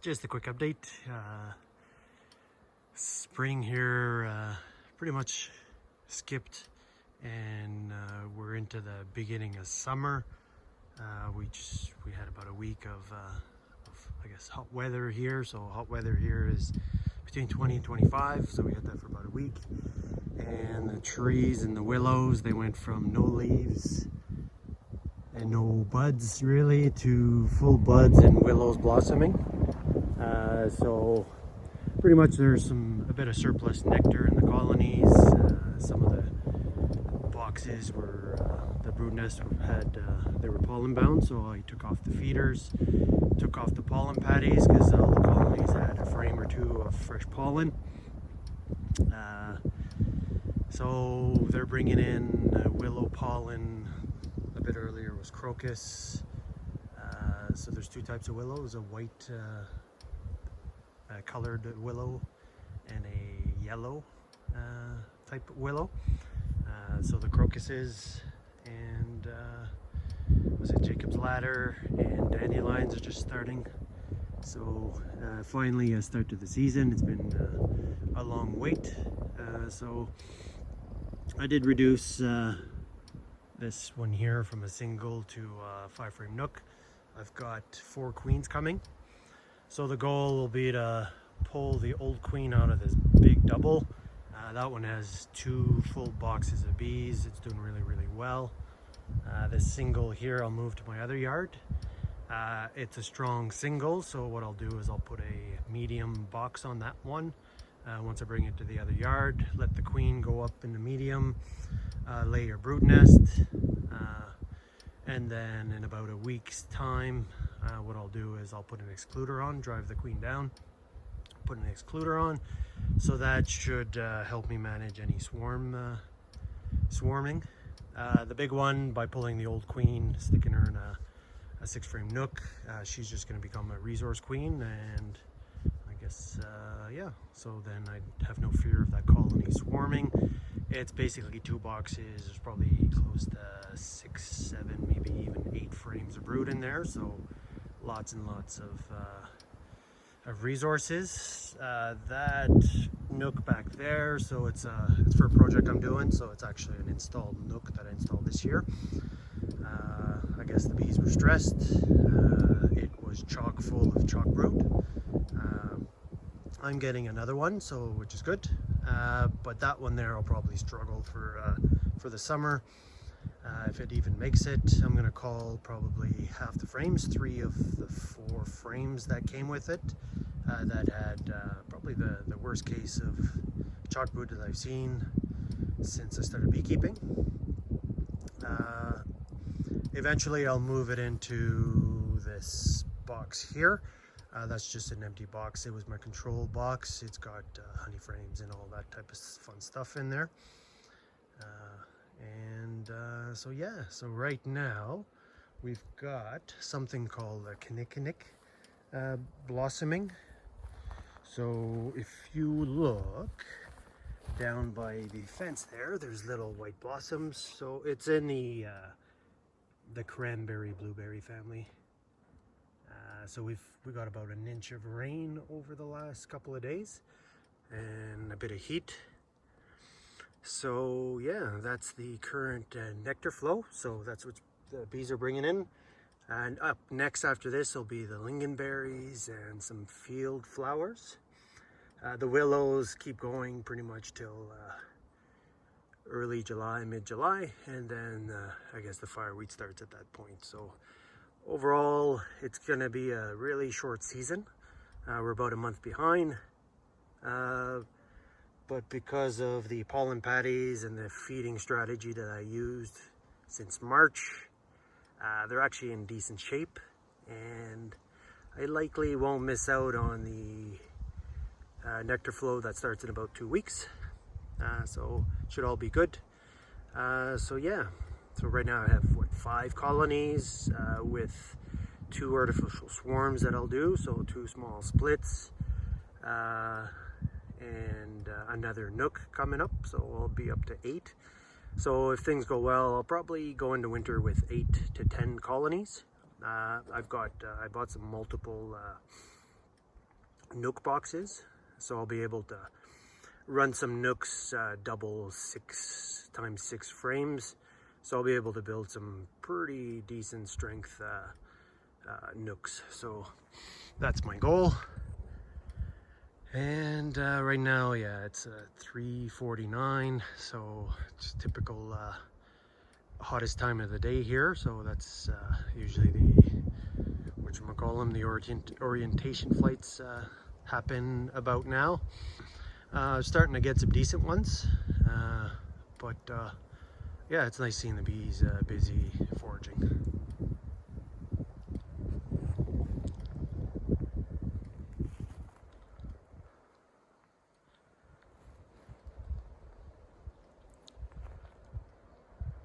Just a quick update. Spring here pretty much skipped, and we're into the beginning of summer. We had about a week of I guess hot weather here. So hot weather here is between 20 and 25. So we had that for about a week. And the trees and the willows, they went from no leaves and no buds really to full buds and willows blossoming. So pretty much there's a bit of surplus nectar in the colonies. Some of the boxes were the brood nest they were pollen bound, so I took off the feeders, took off the pollen patties because all the colonies had a frame or two of fresh pollen. So they're bringing in willow pollen. A bit earlier was crocus. So there's two types of willows: a white colored willow and a yellow type willow. So the crocuses and was it Jacob's ladder and dandelions are just starting. So finally a start to the season. It's been a long wait. So I did reduce this one here from a single to a 5-frame nook. I've got 4 queens coming. So the goal will be to pull the old queen out of this big double. That one has 2 full boxes of bees. It's doing really well. This single here I'll move to my other yard. It's a strong single, so what I'll do is I'll put a medium box on that one. Once I bring it to the other yard, let the queen go up in the medium, lay her brood nest, and then in about a week's time, what I'll do is I'll put an excluder on, drive the queen down, put an excluder on, so that should help me manage any swarming. The big one, by pulling the old queen, sticking her in a 6-frame nook, she's just going to become a resource queen, and I guess yeah, so then I have no fear of that colony swarming. It's basically 2 boxes. There's probably close to 6, 7, maybe even 8 frames of brood in there, so lots and lots of resources. That nook back there, so it's for a project I'm doing, so it's actually an installed nook that I installed this year. I guess the bees were stressed. It was chock full of chalk brood. I'm getting another one, so which is good. But that one there I'll probably struggle for the summer. If it even makes it, I'm gonna call probably half the frames. 3 of the 4 frames that came with it that had probably the worst case of chalk brood that I've seen since I started beekeeping. Eventually I'll move it into this box here. That's just an empty box. It was my control box. It's got honey frames and all that type of fun stuff in there. So yeah, so right now we've got something called a kinnikinnick blossoming. So if you look down by the fence there, there's little white blossoms. So it's in the cranberry blueberry family. So we got about an inch of rain over the last couple of days and a bit of heat. So yeah, that's the current nectar flow. So that's what the bees are bringing in. And up next after this will be the lingonberries and some field flowers. The willows keep going pretty much till early July, mid-July, and then I guess the fireweed starts at that point. So overall, it's going to be a really short season. We're about a month behind, but because of the pollen patties and the feeding strategy that I used since March, they're actually in decent shape, and I likely won't miss out on the nectar flow that starts in about 2 weeks. So should all be good. So yeah, so right now I have 5 colonies with 2 artificial swarms that I'll do, so 2 small splits and another nook coming up, so I'll be up to 8. So if things go well, I'll probably go into winter with 8 to 10 colonies. I bought some multiple nook boxes. So I'll be able to run some nooks, double 6x6 frames. So I'll be able to build some pretty decent strength nooks. So that's my goal. And right now, yeah, it's 3:49, so it's typical hottest time of the day here. So that's usually the whatchamacallem, the orientation flights happen about now. Starting to get some decent ones, but yeah, it's nice seeing the bees busy foraging.